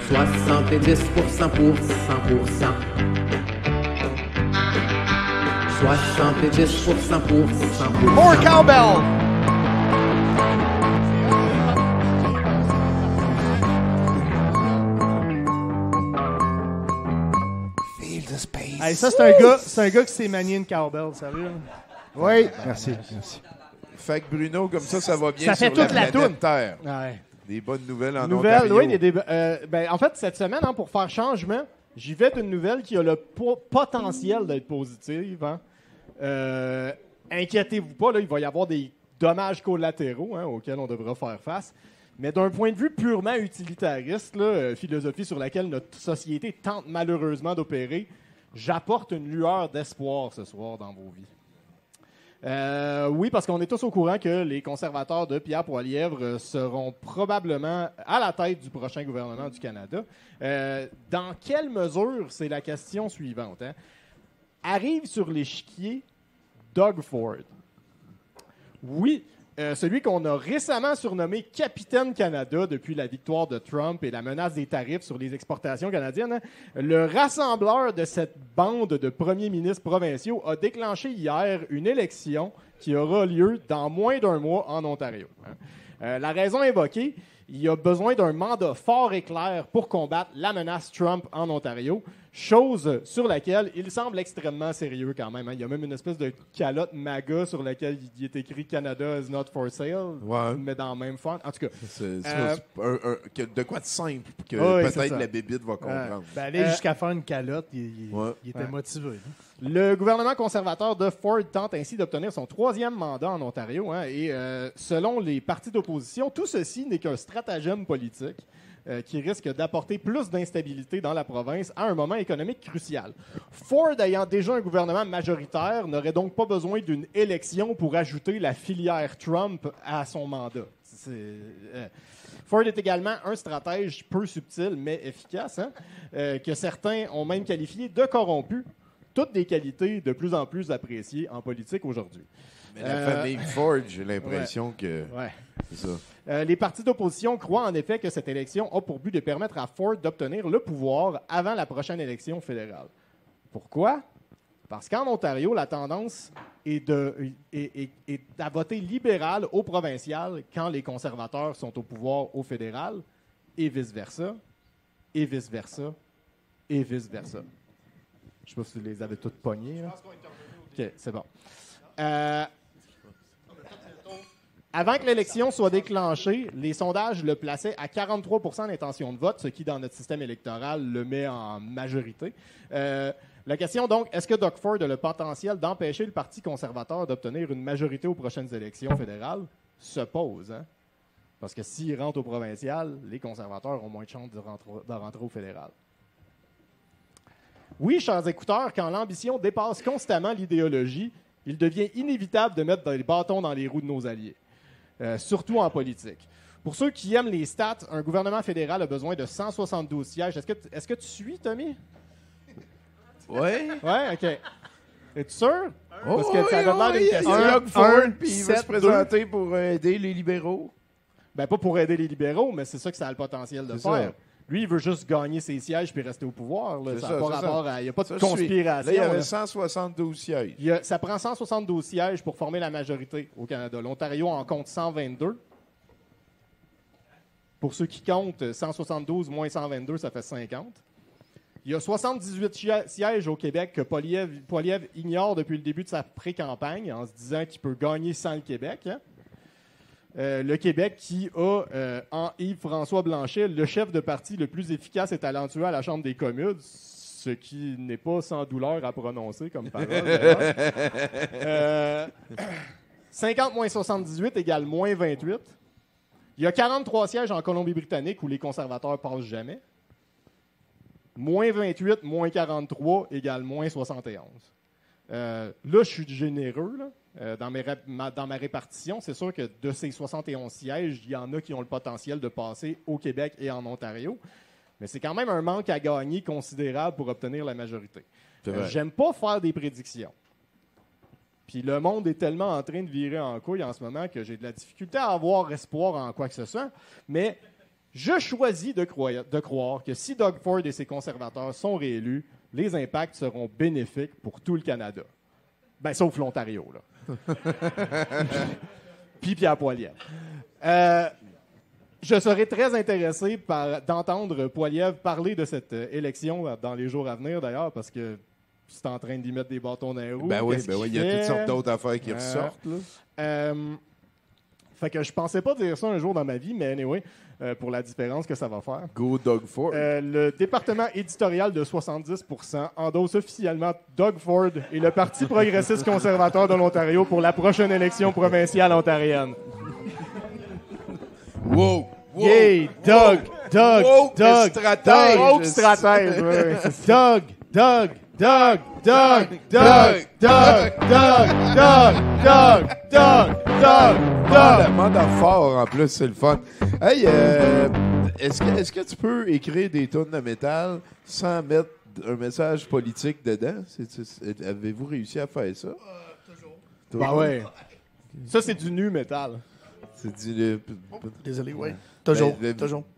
70% pour 100%. 70% pour 100%. More cowbell! Feel the space. Hey, ça, c'est un gars qui s'est manié une cowbell, sérieux. Oui. Merci. Fait que Bruno, comme ça va bien Ça fait sur toute la planète toune. Terre. Ouais. Des bonnes nouvelles en Nouvelle, Ontario. oui. En fait, cette semaine, pour faire changement, j'y vais d'une nouvelle qui a le potentiel d'être positive. Inquiétez-vous pas, là, il va y avoir des dommages collatéraux auxquels on devra faire face. Mais d'un point de vue purement utilitariste, philosophie sur laquelle notre société tente malheureusement d'opérer, j'apporte une lueur d'espoir ce soir dans vos vies. Oui, parce qu'on est tous au courant que les conservateurs de Pierre Poilievre seront probablement à la tête du prochain gouvernement du Canada. Dans quelle mesure, c'est la question suivante. Arrive sur l'échiquier Doug Ford. Oui, celui qu'on a récemment surnommé Capitaine Canada depuis la victoire de Trump et la menace des tarifs sur les exportations canadiennes. Le rassembleur de cette bande de premiers ministres provinciaux a déclenché hier une élection qui aura lieu dans moins d'un mois en Ontario. La raison invoquée, il y a besoin d'un mandat fort et clair pour combattre la menace Trump en Ontario, chose sur laquelle il semble extrêmement sérieux quand même. Il y a même une espèce de calotte MAGA sur laquelle il est écrit « Canada is not for sale », mais dans le même fond. En tout cas, C'est de quoi de simple que peut-être la bébite va comprendre. Aller jusqu'à faire une calotte, il était motivé. Le gouvernement conservateur de Ford tente ainsi d'obtenir son 3e mandat en Ontario. Et selon les partis d'opposition, tout ceci n'est qu'un stratagème politique qui risque d'apporter plus d'instabilité dans la province à un moment économique crucial. Ford, ayant déjà un gouvernement majoritaire, n'aurait donc pas besoin d'une élection pour ajouter la filière Trump à son mandat. Ford est également un stratège peu subtil, mais efficace, que certains ont même qualifié de corrompu. Toutes des qualités de plus en plus appréciées en politique aujourd'hui. Mais la famille Ford, j'ai l'impression que c'est ça. Les partis d'opposition croient en effet que cette élection a pour but de permettre à Ford d'obtenir le pouvoir avant la prochaine élection fédérale. Pourquoi? Parce qu'en Ontario, la tendance est à voter libéral au provincial quand les conservateurs sont au pouvoir au fédéral, et vice-versa, et vice-versa, et vice-versa. Je ne sais pas si vous les avez toutes pognées. OK, c'est bon. Avant que l'élection soit déclenchée, les sondages le plaçaient à 43% d'intention de vote, ce qui, dans notre système électoral, le met en majorité. La question, donc, est-ce que Doug Ford a le potentiel d'empêcher le Parti conservateur d'obtenir une majorité aux prochaines élections fédérales? Se pose, Parce que s'il rentre au provincial, les conservateurs ont moins de chances de rentrer au fédéral. Oui, chers écouteurs, quand l'ambition dépasse constamment l'idéologie, il devient inévitable de mettre des bâtons dans les roues de nos alliés, surtout en politique. Pour ceux qui aiment les stats, un gouvernement fédéral a besoin de 172 sièges. Est-ce que tu suis, Tommy? Oui. Oui, OK. Es-tu sûr? Parce que ça a l'air d'une question. Doug Ford, puis il va se présenter pour aider les libéraux. Ben, pas pour aider les libéraux, mais c'est ça que ça a le potentiel de faire. Ça. Lui, il veut juste gagner ses sièges puis rester au pouvoir. Là. Ça n'a pas rapport à... Il n'y a pas de Ça, conspiration. Là, il y avait 172 sièges. Ça prend 172 sièges pour former la majorité au Canada. L'Ontario en compte 122. Pour ceux qui comptent, 172 moins 122, ça fait 50. Il y a 78 sièges au Québec que Poilievre ignore depuis le début de sa pré-campagne en se disant qu'il peut gagner sans le Québec. Le Québec qui a, en Yves-François Blanchet, le chef de parti le plus efficace et talentueux à la Chambre des communes, ce qui n'est pas sans douleur à prononcer comme parole. 50 moins 78 égale moins 28. Il y a 43 sièges en Colombie-Britannique où les conservateurs passent jamais. Moins 28, moins 43 égale moins 71. Là, je suis généreux, là. Dans ma répartition, c'est sûr que de ces 71 sièges, il y en a qui ont le potentiel de passer au Québec et en Ontario. Mais c'est quand même un manque à gagner considérable pour obtenir la majorité. J'aime pas faire des prédictions. Puis le monde est tellement en train de virer en couille en ce moment que j'ai de la difficulté à avoir espoir en quoi que ce soit. Mais Je choisis de croire que si Doug Ford et ses conservateurs sont réélus, les impacts seront bénéfiques pour tout le Canada. Ben, sauf l'Ontario, là. Puis Pierre Poilievre. Je serais très intéressé d'entendre Poilievre parler de cette élection dans les jours à venir, d'ailleurs, parce que c'est en train d'y mettre des bâtons dans les roues. Ben oui, il y a toutes sortes d'autres affaires qui ressortent. Là. Fait que je pensais pas dire ça un jour dans ma vie, mais anyway, pour la différence que ça va faire. Go Doug Ford. Le département éditorial de 70% endosse officiellement Doug Ford et le Parti progressiste conservateur de l'Ontario pour la prochaine élection provinciale ontarienne. Wow! Yay! Doug! Stratège! Woke stratège! Doug! Demande fort, en plus, c'est le fun. Hey, est-ce que tu peux écrire des tonnes de métal sans mettre un message politique dedans? Avez-vous réussi à faire ça? Toujours. Bah ouais. Ça, c'est du nu métal. C'est du... Désolé, oui. Toujours.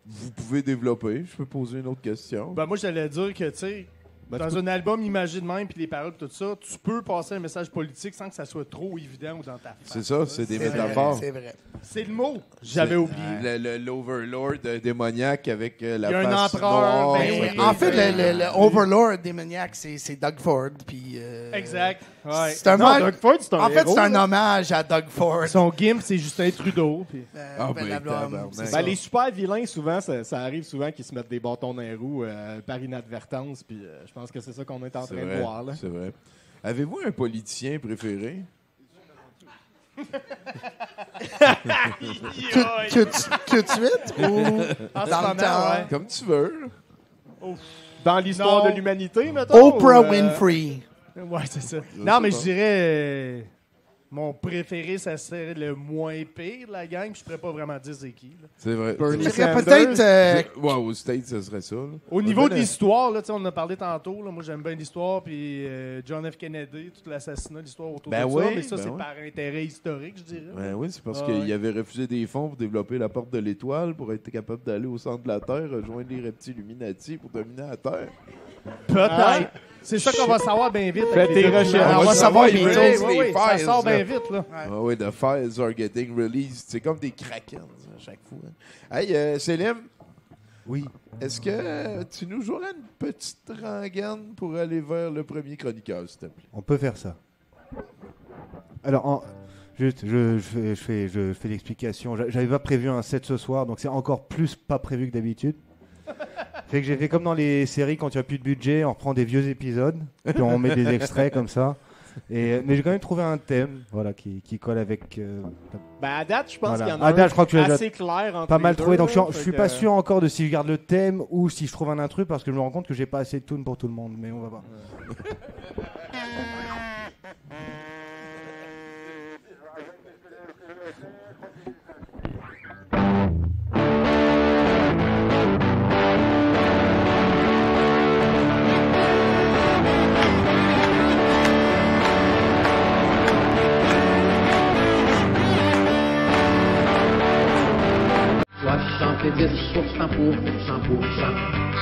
Vous pouvez développer. Je peux poser une autre question. Ben moi, j'allais dire que, tu sais, dans un album imagé de même, puis les paroles, tout ça, tu peux passer un message politique sans que ça soit trop évident ou dans ta face. C'est ça, c'est des métaphores. C'est vrai. C'est le mot. J'avais oublié. L'Overlord démoniaque avec la Il y a un face empereur, noire. ben oui. En fait, le Overlord démoniaque, c'est Doug Ford. Puis, Exact. Ouais. C'est un Non, Doug Ford, c'est un En fait, héros, c'est un là. hommage à Doug Ford. Son gimp, c'est Justin Trudeau. Puis... tabarnak. c'est Ben, ça. les super vilains, souvent, ça arrive souvent qu'ils se mettent des bâtons dans les roues par inadvertance. Puis je pense que c'est ça qu'on est en train de voir. Là. C'est vrai. Avez-vous un politicien préféré? Tout de suite ou En ce dans le moment, temps? ouais. Comme tu veux. Dans l'histoire Non. de l'humanité, mettons? Oprah ou, Winfrey. Ouais, c'est ça. Je Non, sais mais pas. je dirais... mon préféré, ça serait le moins pire de la gang. Puis je pourrais pas vraiment dire c'est qui. Là. C'est vrai. Bernie Je dirais Sanders. peut-être... Ouais, au States, ce serait ça. Là. Au niveau de Ben, l'histoire, là, tu sais, on en a parlé tantôt. Là, moi, j'aime bien l'histoire. Puis John F. Kennedy, tout l'assassinat, l'histoire autour Ben de oui, ça. Mais ça, ben c'est oui. par intérêt historique, je dirais. Ben oui, c'est parce Ah, qu'il ouais. avait refusé des fonds pour développer la porte de l'étoile pour être capable d'aller au centre de la Terre, rejoindre les reptiles Illuminati pour dominer la Terre. Peut-être. Hein? C'est ça qu'on va savoir bien vite. Fais avec tes les recherches. documents. On va savoir, ils releasent les oui, ça files, sort là. bien vite. Là. Ah oui, the files are getting released. C'est comme des kraken à chaque fois. Hey, Célim, Oui. est-ce que tu nous jouerais une petite rengaine pour aller vers le premier chroniqueur, s'il te plaît? On peut faire ça. Alors, juste, je fais l'explication. J'avais pas prévu un set ce soir, donc c'est encore plus pas prévu que d'habitude. Fait que j'ai fait comme dans les séries quand il n'y a plus de budget, on reprend des vieux épisodes, puis on met des extraits comme ça. Mais j'ai quand même trouvé un thème, voilà, qui colle avec. Ben, à date, je pense Voilà. qu'il y en a À date, je crois que tu l'as assez clair entre pas mal les deux, trouvé, donc là, je fait suis que- pas sûr encore de si je garde le thème ou si je trouve un intrus parce que je me rends compte que j'ai pas assez de tunes pour tout le monde, mais on va voir. Soixante-dix pour cent,